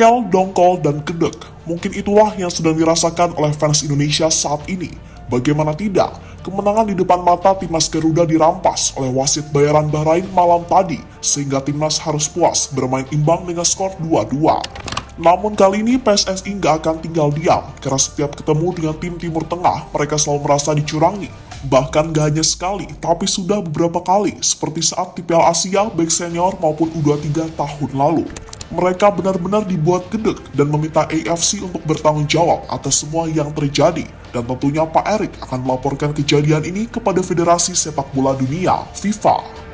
Jengkel, dongkol, dan gedek. Mungkin itulah yang sedang dirasakan oleh fans Indonesia saat ini. Bagaimana tidak, kemenangan di depan mata timnas Garuda dirampas oleh wasit bayaran Bahrain malam tadi, sehingga timnas harus puas bermain imbang dengan skor 2-2. Namun kali ini PSSI nggak akan tinggal diam, karena setiap ketemu dengan tim Timur Tengah, mereka selalu merasa dicurangi. Bahkan gak hanya sekali, tapi sudah beberapa kali, seperti saat di Piala Asia baik senior maupun U23 tahun lalu. Mereka benar-benar dibuat gedek dan meminta AFC untuk bertanggung jawab atas semua yang terjadi. Dan tentunya Pak Erik akan melaporkan kejadian ini kepada Federasi Sepak Bola Dunia, FIFA.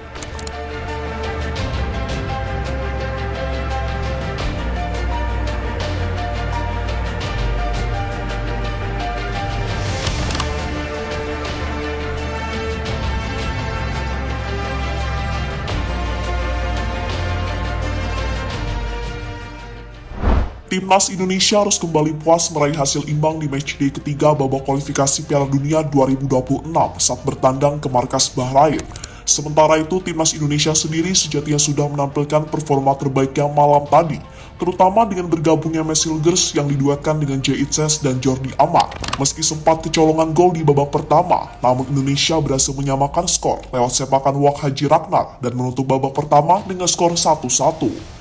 Timnas Indonesia harus kembali puas meraih hasil imbang di matchday ketiga babak kualifikasi Piala Dunia 2026 saat bertandang ke markas Bahrain. Sementara itu, Timnas Indonesia sendiri sejatinya sudah menampilkan performa terbaiknya malam tadi, terutama dengan bergabungnya Messi Legers yang diduetkan dengan Jay Itzes dan Jordi Amat. Meski sempat kecolongan gol di babak pertama, namun Indonesia berhasil menyamakan skor lewat sepakan Wak Haji Ragnar dan menutup babak pertama dengan skor 1-1.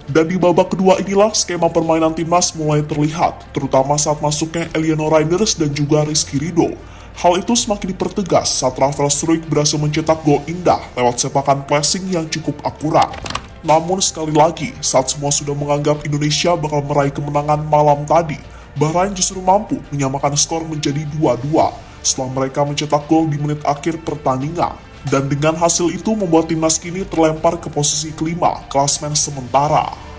Dan di babak kedua inilah skema permainan timnas mulai terlihat, terutama saat masuknya Eliano Reinders dan juga Rizky Ridho. Hal itu semakin dipertegas saat Rafael Struijk berhasil mencetak gol indah lewat sepakan pressing yang cukup akurat. Namun sekali lagi, saat semua sudah menganggap Indonesia bakal meraih kemenangan malam tadi, Bahrain justru mampu menyamakan skor menjadi 2-2 setelah mereka mencetak gol di menit akhir pertandingan. Dan dengan hasil itu membuat timnas kini terlempar ke posisi kelima klasemen sementara.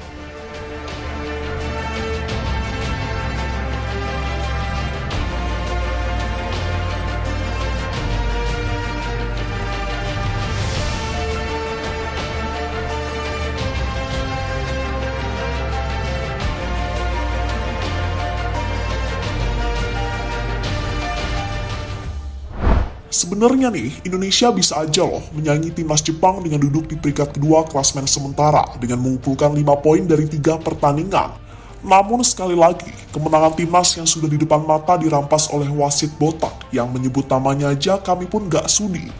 Sebenarnya nih, Indonesia bisa aja loh menyaingi timnas Jepang dengan duduk di peringkat kedua klasemen sementara dengan mengumpulkan 5 poin dari 3 pertandingan. Namun sekali lagi, kemenangan timnas yang sudah di depan mata dirampas oleh wasit botak yang menyebut namanya aja kami pun gak sudi.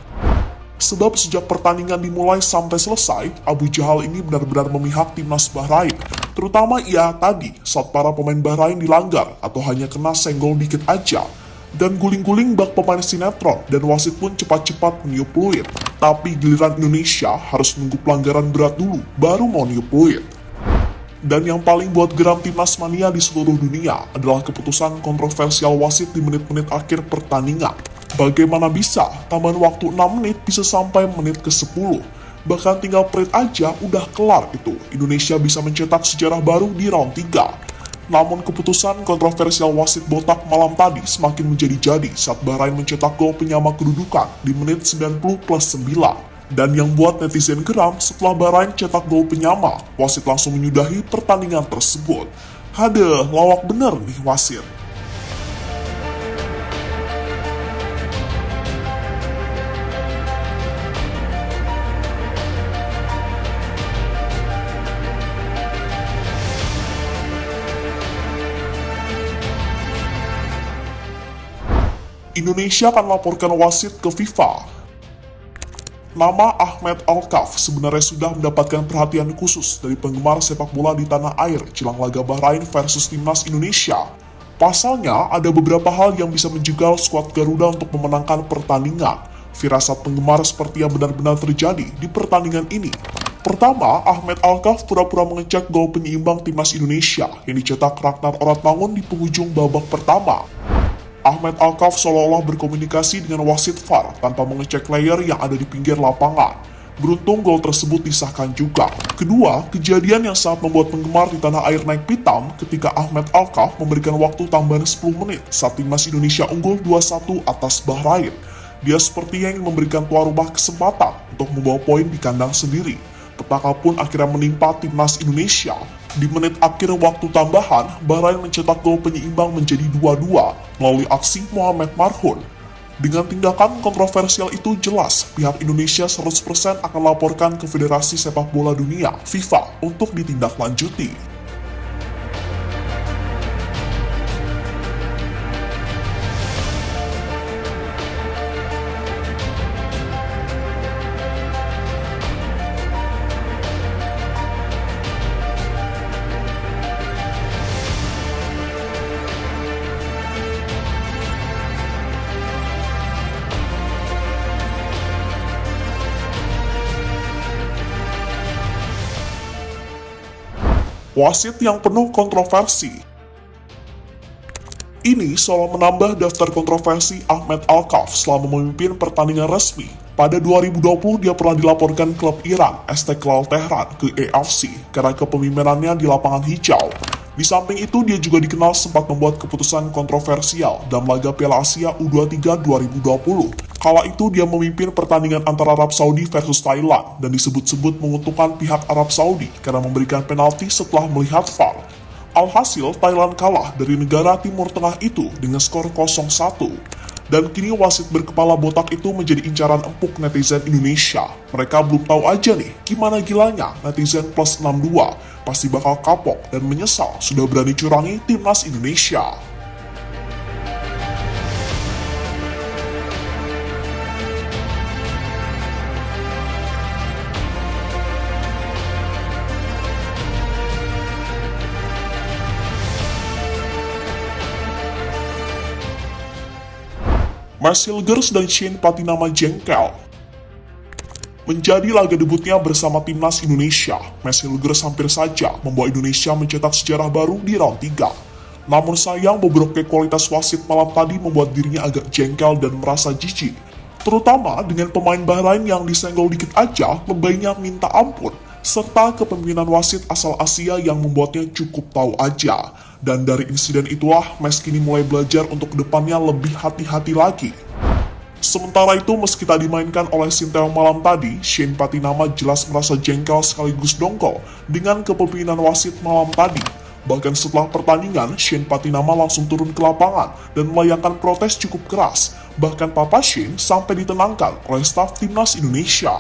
Sebab sejak pertandingan dimulai sampai selesai, Abu Jahal ini benar-benar memihak timnas Bahrain. Terutama ia tadi saat para pemain Bahrain dilanggar atau hanya kena senggol dikit aja. Dan guling-guling bak pemain sinetron dan wasit pun cepat-cepat meniup peluit. Tapi giliran Indonesia harus menunggu pelanggaran berat dulu baru mau niup peluit. Dan yang paling buat geram timnas mania di seluruh dunia adalah keputusan kontroversial wasit di menit-menit akhir pertandingan. Bagaimana bisa tambahan waktu 6 menit bisa sampai menit ke-10? Bahkan tinggal perit aja udah kelar itu. Indonesia bisa mencetak sejarah baru di round 3. Namun keputusan kontroversial wasit botak malam tadi semakin menjadi-jadi saat Bahrain mencetak gol penyama kedudukan di menit 90+9. Dan yang buat netizen geram setelah Bahrain cetak gol penyama, wasit langsung menyudahi pertandingan tersebut. Hadeh, lawak bener nih wasit. Indonesia akan laporkan wasit ke FIFA. Nama Ahmed Alkaf sebenarnya sudah mendapatkan perhatian khusus dari penggemar sepak bola di tanah air jelang laga Bahrain versus timnas Indonesia. Pasalnya, ada beberapa hal yang bisa menjegal skuad Garuda untuk memenangkan pertandingan. Firasat penggemar seperti yang benar-benar terjadi di pertandingan ini. Pertama, Ahmed Alkaf pura-pura mengecek gol penyeimbang timnas Indonesia yang dicetak Ragnar Oratmangun di penghujung babak pertama. Ahmed Alkaf seolah-olah berkomunikasi dengan wasit VAR tanpa mengecek layer yang ada di pinggir lapangan. Beruntung gol tersebut disahkan juga. Kedua, kejadian yang sangat membuat penggemar di tanah air naik pitam ketika Ahmed Alkaf memberikan waktu tambahan 10 menit saat timnas Indonesia unggul 2-1 atas Bahrain. Dia sepertinya ingin memberikan tuan rumah kesempatan untuk membawa poin di kandang sendiri. Petaka pun akhirnya menimpa timnas Indonesia. Di menit akhir waktu tambahan, Bahrain mencetak gol penyeimbang menjadi 2-2 melalui aksi Mohamed Marhun. Dengan tindakan kontroversial itu jelas, pihak Indonesia 100% akan laporkan ke Federasi Sepak Bola Dunia, FIFA, untuk ditindaklanjuti. Wasit yang penuh kontroversi. Ini seolah menambah daftar kontroversi Ahmed Alkaf selama memimpin pertandingan resmi. Pada 2020, dia pernah dilaporkan klub Iran, Istiqlal Tehran, ke AFC karena kepemimpinannya di lapangan hijau. Di samping itu, dia juga dikenal sempat membuat keputusan kontroversial dalam laga Piala Asia U23 2020. Kala itu, dia memimpin pertandingan antara Arab Saudi versus Thailand dan disebut-sebut menguntungkan pihak Arab Saudi karena memberikan penalti setelah melihat VAR. Alhasil, Thailand kalah dari negara Timur Tengah itu dengan skor 0-1. Dan kini wasit berkepala botak itu menjadi incaran empuk netizen Indonesia. Mereka belum tahu aja nih, gimana gilanya netizen plus 62 pasti bakal kapok dan menyesal sudah berani curangi timnas Indonesia. Marcel Gers dan Shane Patinama jengkel. Menjadi laga debutnya bersama timnas Indonesia, Marcel Gers hampir saja membawa Indonesia mencetak sejarah baru di round 3. Namun sayang bobroknya kualitas wasit malam tadi membuat dirinya agak jengkel dan merasa jijik. Terutama dengan pemain Bahrain yang disenggol dikit aja, lebaynya minta ampun. Serta kepemimpinan wasit asal Asia yang membuatnya cukup tahu aja. Dan dari insiden itulah, Mes kini mulai belajar untuk kedepannya lebih hati-hati lagi. Sementara itu, meski tak dimainkan oleh Sinteyong malam tadi, Shane Patinama jelas merasa jengkel sekaligus dongkol dengan kepemimpinan wasit malam tadi. Bahkan setelah pertandingan, Shane Patinama langsung turun ke lapangan dan melayangkan protes cukup keras. Bahkan Papa Shane sampai ditenangkan oleh staf timnas Indonesia.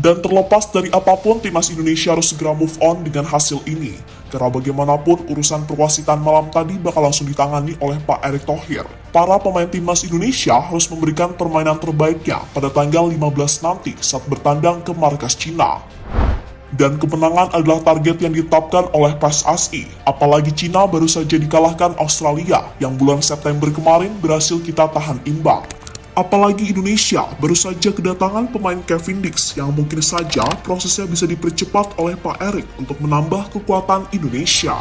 Dan terlepas dari apapun, timnas Indonesia harus segera move on dengan hasil ini. Karena bagaimanapun, urusan perwasitan malam tadi bakal langsung ditangani oleh Pak Erick Thohir. Para pemain timnas Indonesia harus memberikan permainan terbaiknya pada tanggal 15 nanti saat bertandang ke markas Cina. Dan kemenangan adalah target yang ditetapkan oleh PSSI. Apalagi Cina baru saja dikalahkan Australia yang bulan September kemarin berhasil kita tahan imbang. Apalagi Indonesia baru saja kedatangan pemain Kevin Dix yang mungkin saja prosesnya bisa dipercepat oleh Pak Erick untuk menambah kekuatan Indonesia.